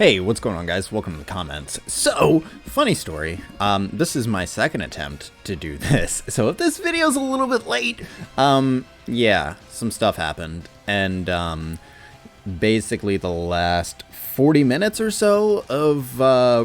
Hey, what's going on, guys? Welcome to the comments. So, funny story. This is my second attempt to do this. So if this video's a little bit late, yeah, some stuff happened. And, basically the last 40 minutes or so of,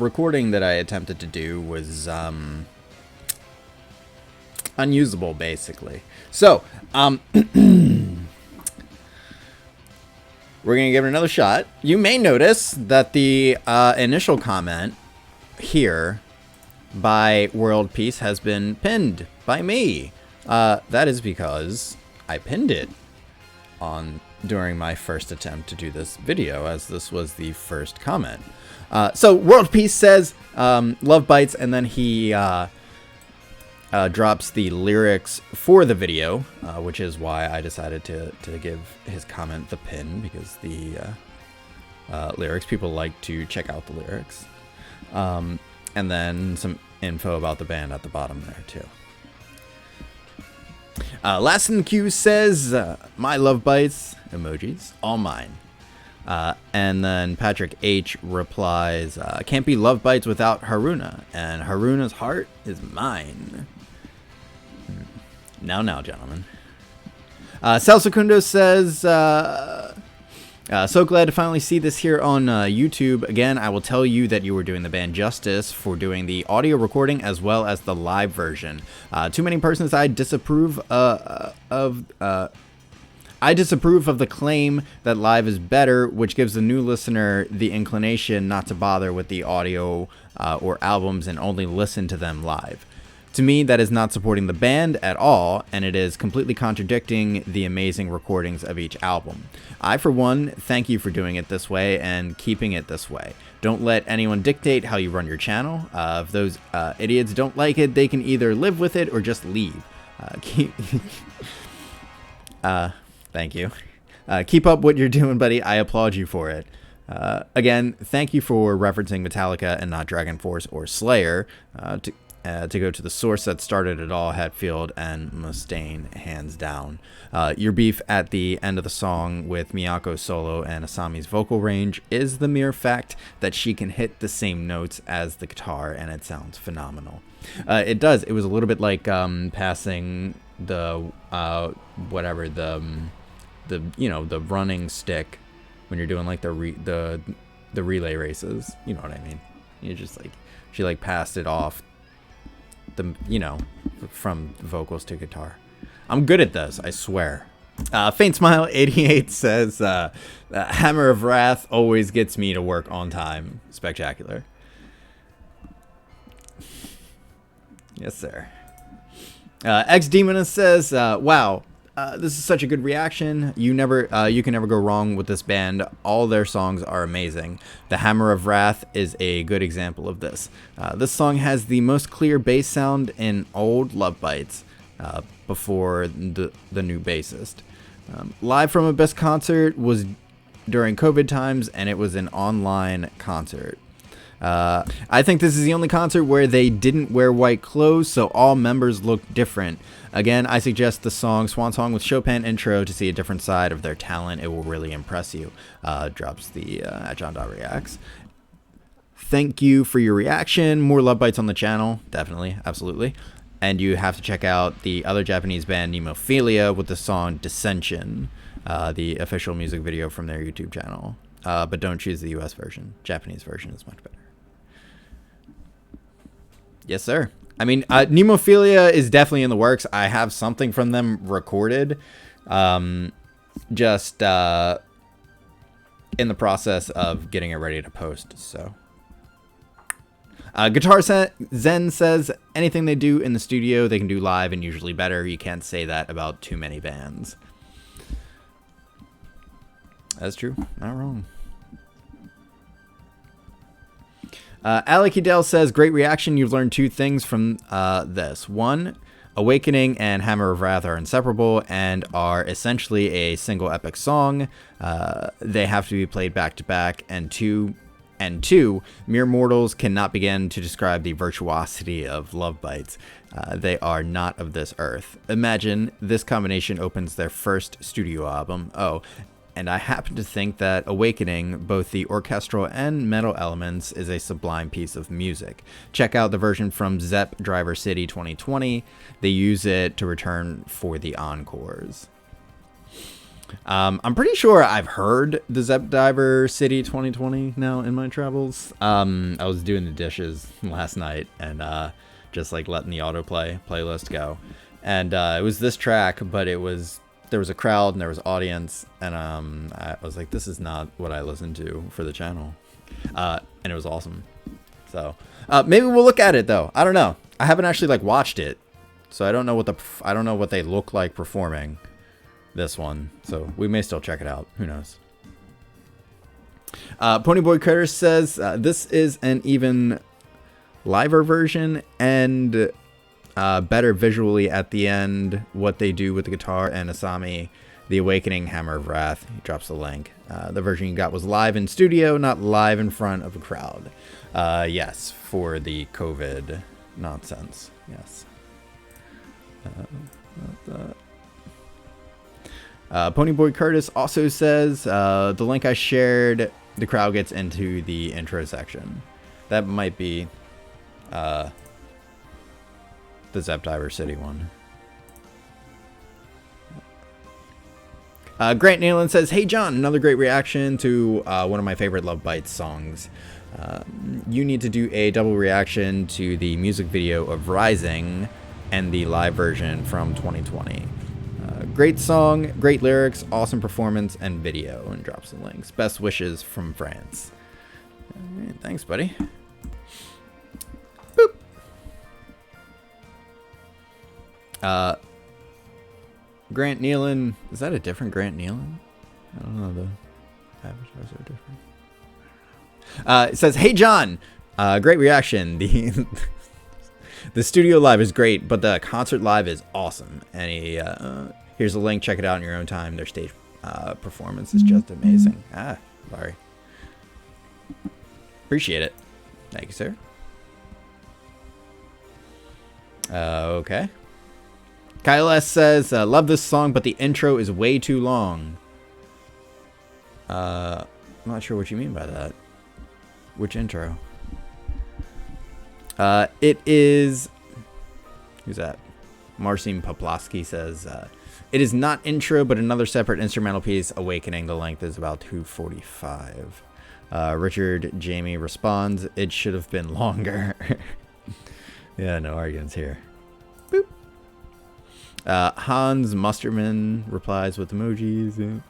recording that I attempted to do was, unusable, basically. So, we're going to give it another shot. You may notice that the initial comment here by World Peace has been pinned by me. That is because I pinned it during my first attempt to do this video, as this was the first comment. So World Peace says, love bites, and then he drops the lyrics for the video, which is why I decided to give his comment the pin, because the lyrics, people like to check out the lyrics. And then some info about the band at the bottom there too. Last in the queue says, my love bites, emojis, all mine. And then Patrick H replies, can't be love bites without Haruna, and Haruna's heart is mine. Now, gentlemen. Sal Secundo says, so glad to finally see this here on YouTube. Again, I will tell you that you were doing the band justice for doing the audio recording as well as the live version. Too many persons I disapprove of the claim that live is better, which gives the new listener the inclination not to bother with the audio or albums and only listen to them live. To me, that is not supporting the band at all, and it is completely contradicting the amazing recordings of each album. I, for one, thank you for doing it this way and keeping it this way. Don't let anyone dictate how you run your channel. If those idiots don't like it, they can either live with it or just leave. Thank you. Keep up what you're doing, buddy. I applaud you for it. Again, thank you for referencing Metallica and not Dragon Force or Slayer. To go to the source that started it all, Hetfield and Mustaine, hands down. Your beef at the end of the song with Miyako's solo and Asami's vocal range is the mere fact that she can hit the same notes as the guitar, and it sounds phenomenal. It does. It was a little bit like passing the the running stick when you're doing like the relay races. You know what I mean? You just like she like passed it off from vocals to guitar. I'm good at this, I swear. Faint Smile 88 says, Hammer of Wrath always gets me to work on time. Spectacular. Yes, sir. X-Demonist says, wow, this is such a good reaction. You can never go wrong with this band. All their songs are amazing. The Hammer of Wrath is a good example of this. This song has the most clear bass sound in old Love Bites, before the new bassist. Live from Abyss concert was during COVID times, and it was an online concert. I think this is the only concert where they didn't wear white clothes, so all members looked different. Again, I suggest the song Swan Song with Chopin intro to see a different side of their talent. It will really impress you. Drops the at John.reacts. Thank you for your reaction. More Love Bites on the channel. Definitely. Absolutely. And you have to check out the other Japanese band, Nemophilia, with the song Dissension, the official music video from their YouTube channel. But don't choose the US version. Japanese version is much better. Yes, sir. I mean, Nemophilia is definitely in the works. I have something from them recorded. Just in the process of getting it ready to post, so. Guitar Zen says, anything they do in the studio, they can do live and usually better. You can't say that about too many bands. That's true. Not wrong. Alec Edel says, great reaction. You've learned two things from this. One, Awakening and Hammer of Wrath are inseparable and are essentially a single epic song. They have to be played back to back. And two, mere mortals cannot begin to describe the virtuosity of Love Bites. They are not of this earth. Imagine this combination opens their first studio album. Oh, and I happen to think that Awakening, both the orchestral and metal elements, is a sublime piece of music. Check out the version from Zepp Driver City 2020. They use it to return for the encores. I'm pretty sure I've heard the Zepp Diver City 2020 now in my travels. I was doing the dishes last night and just like letting the autoplay playlist go. And it was this track, but there was a crowd and there was audience. And I was like, this is not what I listen to for the channel. And it was awesome. So maybe we'll look at it though. I don't know. I haven't actually like watched it. So I don't know what they look like performing this one, so we may still check it out. Who knows? Ponyboy Curtis says this is an even liver version and better visually at the end. What they do with the guitar and Asami, the Awakening Hammer of Wrath. He drops the link. The version you got was live in studio, not live in front of a crowd. Yes, for the COVID nonsense. Yes. Ponyboy Curtis also says the link I shared, the crowd gets into the intro section. That might be the Zepp Diver City one. Grant Nealon says, "Hey John, another great reaction to one of my favorite Love Bites songs. You need to do a double reaction to the music video of Rising and the live version from 2020. Great song, great lyrics, awesome performance, and video." And drops the links. Best wishes from France. All right, thanks, buddy. Boop. Grant Nealon. Is that a different Grant Nealon? I don't know. The avatars are different. It says, "Hey John, great reaction. The studio live is great, but the concert live is awesome." And here's a link. Check it out in your own time. Their stage performance is just amazing. Sorry. Appreciate it. Thank you, sir. Okay. Kyle S says, "Love this song, but the intro is way too long." I'm not sure what you mean by that. Which intro? It is... Who's that? Marcin Poplawski says, "It is not intro, but another separate instrumental piece. Awakening. The length is about 2:45. Richard Jamie responds, "It should have been longer." Yeah, no arguments here. Boop. Hans Musterman replies with emojis.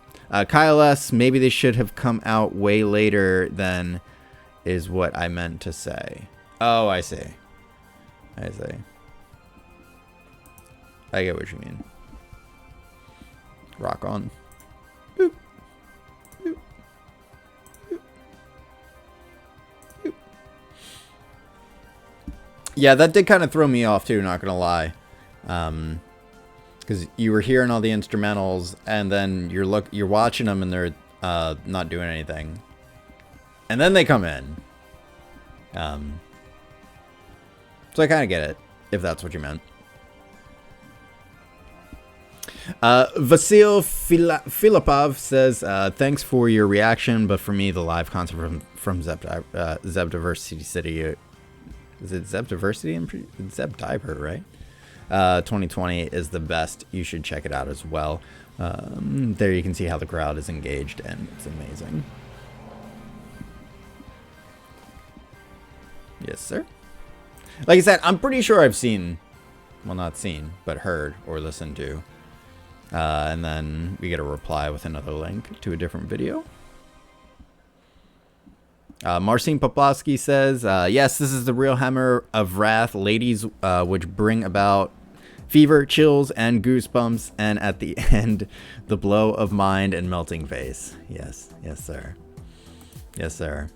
Kyle S, "Maybe they should have come out way later than is what I meant to say." Oh, I see. I see. I get what you mean. Rock on. Boop. Boop. Boop. Boop. Yeah, that did kind of throw me off too, not gonna lie. Because you were hearing all the instrumentals, and then you're watching them, and they're not doing anything, and then they come in. So I kind of get it, if that's what you meant. Vasil Filipov says, "Thanks for your reaction, but for me, the live concert from Zepp Diversity City, is it Zepp Diversity? It's Zepp Diver, right? 2020 is the best. You should check it out as well." There you can see how the crowd is engaged, and it's amazing. Yes, sir. Like I said, I'm pretty sure I've seen, well, not seen, but heard or listened to. And then we get a reply with another link to a different video. Marcin Poplawski says, "Yes, this is the real Hammer of Wrath, ladies, which bring about fever, chills, and goosebumps, and at the end, the blow of mind and melting face." Yes, yes, sir. Yes, sir.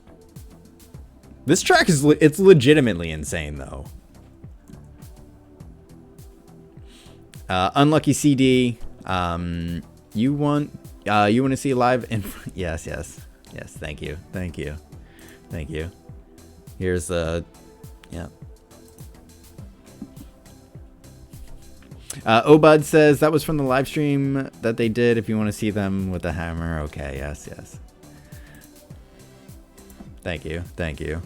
This track is it's legitimately insane, though. Unlucky CD. You want to see live in? Yes, yes, yes. Thank you, thank you, thank you. Here's yeah. Obud says that was from the live stream that they did. If you want to see them with the hammer, okay, yes, yes. Thank you, thank you.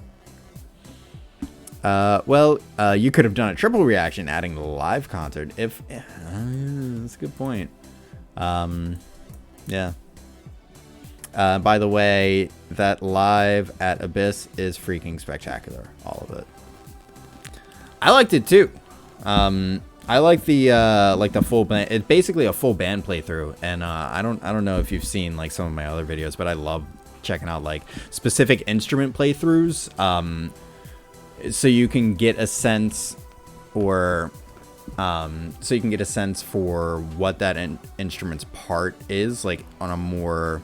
Well, you could have done a triple reaction, adding the live concert. If that's a good point. Yeah. By the way, that live at Abyss is freaking spectacular. All of it. I liked it too. I like the full band. It's basically a full band playthrough, and I don't know if you've seen like some of my other videos, but I love checking out like specific instrument playthroughs. So you can get a sense, or so you can get a sense for what that instrument's part is, like on a more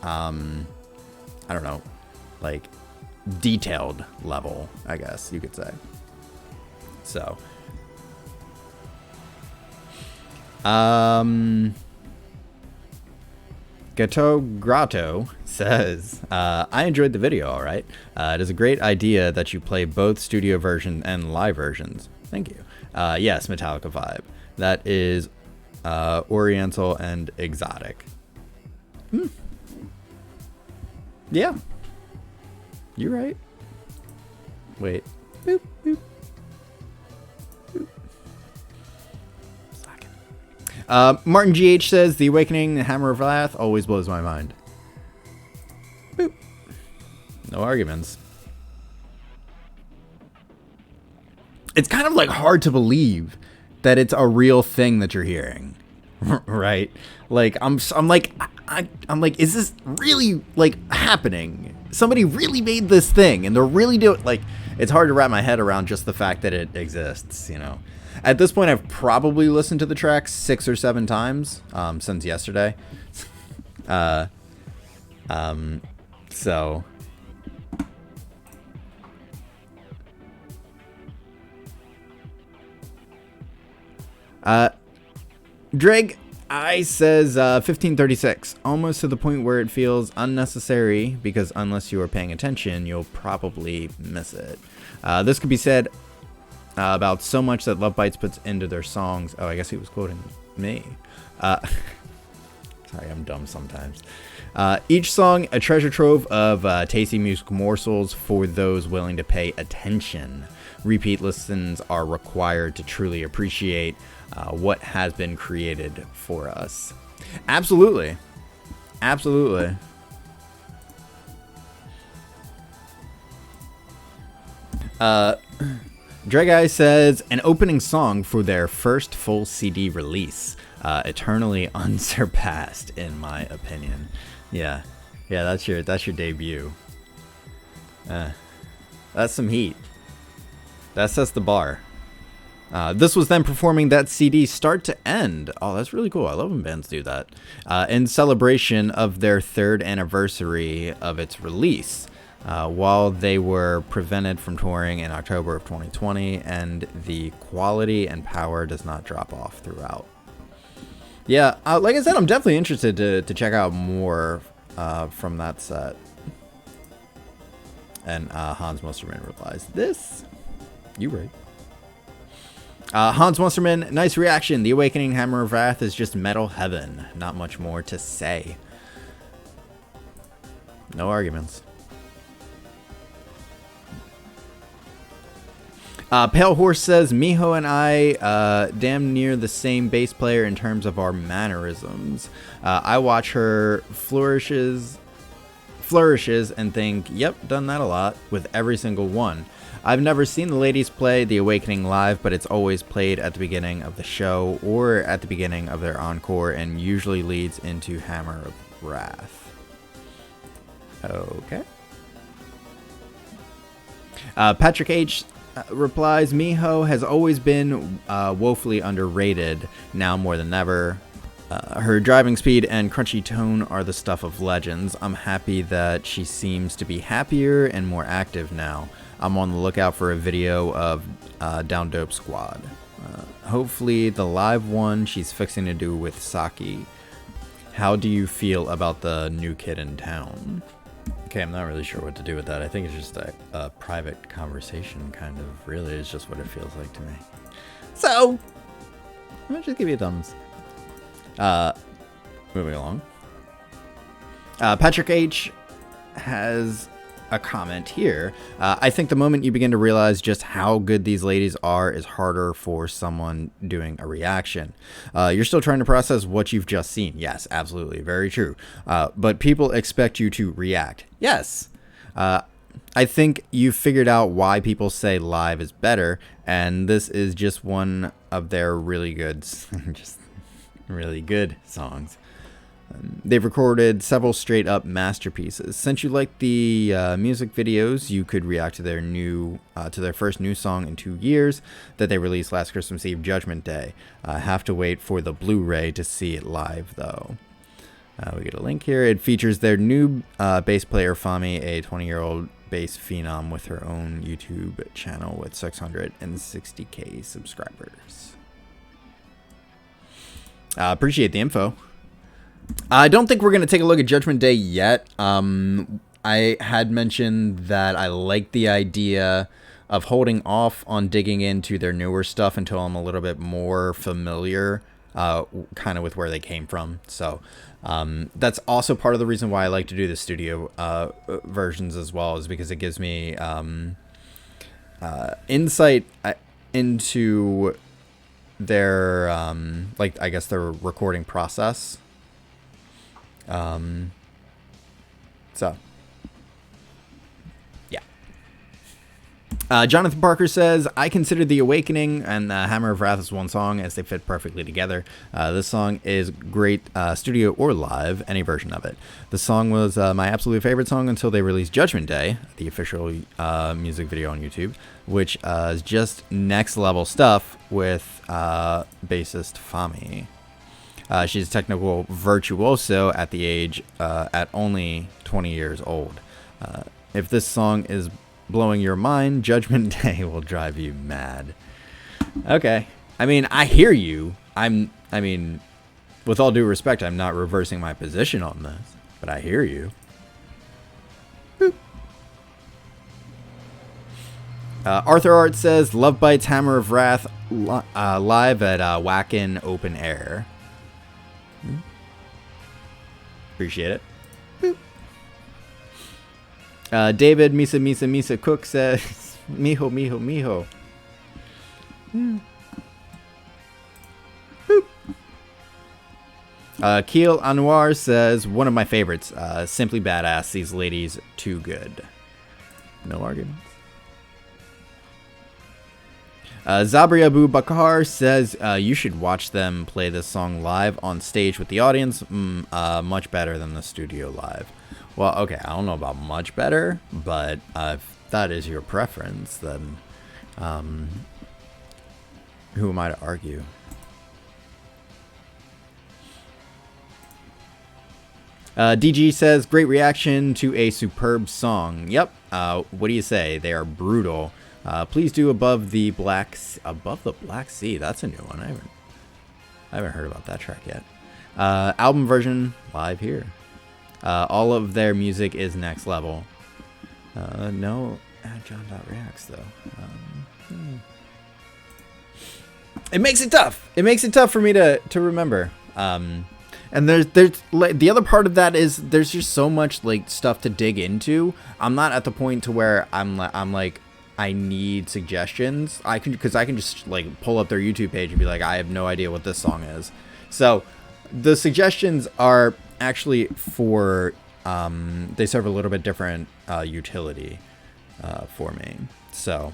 I don't know, like detailed level, I guess you could say. So Gato Grotto says, I enjoyed the video, all right. It is a great idea that you play both studio version and live versions. Thank you. Yes, Metallica vibe. That is oriental and exotic. Yeah. You're right. Wait. Boop, boop. Martin GH says, The Awakening, the Hammer of Wrath always blows my mind. Boop. No arguments. It's kind of like hard to believe that it's a real thing that you're hearing. Right? Like, I'm like, is this really like happening? Somebody really made this thing and they're really doing, like, it's hard to wrap my head around just the fact that it exists, you know? At this point, I've probably listened to the track 6 or 7 times since yesterday. So Drake I says 1536, almost to the point where it feels unnecessary because unless you are paying attention, you'll probably miss it. This could be said about so much that Love Bites puts into their songs. Oh, I guess he was quoting me. Sorry, I'm dumb sometimes. Each song a treasure trove of tasty music morsels for those willing to pay attention. Repeat listens are required to truly appreciate what has been created for us. Absolutely. Absolutely. Dreguy says, an opening song for their first full CD release. Eternally unsurpassed, in my opinion. Yeah. Yeah, that's your debut. That's some heat. That sets the bar. This was them performing that CD start to end. Oh, that's really cool. I love when bands do that. In celebration of their 3rd anniversary of its release. While they were prevented from touring in October of 2020, and the quality and power does not drop off throughout. Yeah, like I said, I'm definitely interested to check out more from that set. And Hans Musterman replies, this? You right. Hans Musterman, nice reaction. The Awakening Hammer of Wrath is just metal heaven. Not much more to say. No arguments. Pale Horse says, Miho and I damn near the same bass player in terms of our mannerisms. I watch her flourishes and think, yep, done that a lot with every single one. I've never seen the ladies play The Awakening live, but it's always played at the beginning of the show or at the beginning of their encore and usually leads into Hammer of Wrath. Okay. Patrick H. replies, Miho has always been woefully underrated, now more than ever. Her driving speed and crunchy tone are the stuff of legends. I'm happy that she seems to be happier and more active now. I'm on the lookout for a video of Down Dope Squad. Hopefully the live one she's fixing to do with Saki. How do you feel about the new kid in town? Okay, I'm not really sure what to do with that. I think it's just a private conversation, kind of. Really, is just what it feels like to me. So, I'll just give you a thumbs. Moving along. Patrick H has a comment here. I think the moment you begin to realize just how good these ladies are is harder for someone doing a reaction. You're still trying to process what you've just seen. Yes, absolutely. Very true. But people expect you to react. Yes. I think you've figured out why people say live is better, and this is just one of their really good, just really good songs. They've recorded several straight up masterpieces. Since you like the music videos, you could react to their first new song in 2 years that they released last Christmas Eve, Judgment Day. Have to wait for the Blu-ray to see it live though. We get a link here. It features their new bass player Fami, a 20-year-old bass phenom with her own YouTube channel with 660k subscribers. Appreciate the info. I don't think we're going to take a look at Judgment Day yet. I had mentioned that I like the idea of holding off on digging into their newer stuff until I'm a little bit more familiar kind of with where they came from. So that's also part of the reason why I like to do the studio versions as well, is because it gives me insight into their I guess their recording process. So yeah. Jonathan Parker says, I consider The Awakening and Hammer of Wrath as one song as they fit perfectly together. This song is great, studio or live, any version of it. The song was my absolute favorite song until they released Judgment Day, the official music video on YouTube, which is just next level stuff with bassist Fami. She's a technical virtuoso at the age at only 20 years old. If this song is blowing your mind, Judgment Day will drive you mad. Okay. I mean, I hear you. I mean, with all due respect, I'm not reversing my position on this, but I hear you. Boop. Arthur Art says, Love Bites Hammer of Wrath live at Wacken Open Air. Appreciate it. Boop. David Misa Cook says, Mijo. Boop. Keel Anwar says, one of my favorites. Simply badass. These ladies too good. No arguments. Zabri Abu Bakar says, you should watch them play this song live on stage with the audience. Much better than the studio live. Well, okay, I don't know about much better, but if that is your preference, then who am I to argue? DG says, great reaction to a superb song. Yep. What do you say? They are brutal. Please do Above the Black Sea. That's a new one. I haven't heard about that track yet. Album version live here. All of their music is next level. No John.reacts though. It makes it tough. It makes it tough for me to remember. And there's like, the other part of that is there's just so much like stuff to dig into. I'm not at the point to where I'm like I need suggestions. I can just like pull up their YouTube page and be like, I have no idea what this song is. So the suggestions are actually for they serve a little bit different utility for me. So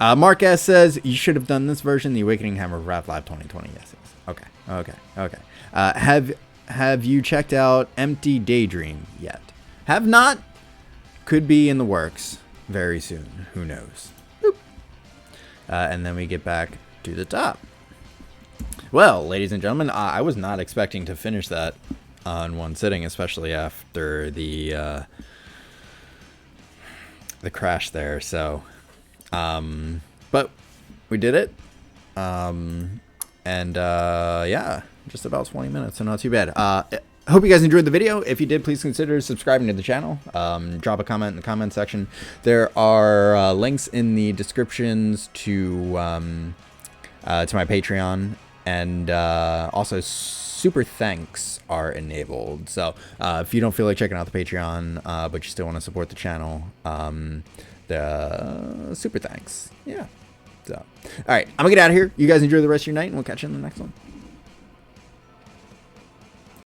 Mark S says, you should have done this version, The Awakening Hammer of Wrath Live 2020. Yes. Okay. Have you checked out Empty Daydream yet? Have not. Could be in the works very soon. Who knows? Boop. And then we get back to the top. Well, ladies and gentlemen, I was not expecting to finish that in one sitting, especially after the crash there. So, but we did it. And yeah, just about 20 minutes, so not too bad. I hope you guys enjoyed the video. If you did, please consider subscribing to the channel. Drop a comment in the comment section. There are links in the descriptions to my Patreon, and also super thanks are enabled. So if you don't feel like checking out the Patreon, but you still want to support the channel, the super thanks. Yeah. So, all right, I'm gonna get out of here. You guys enjoy the rest of your night, and we'll catch you in the next one.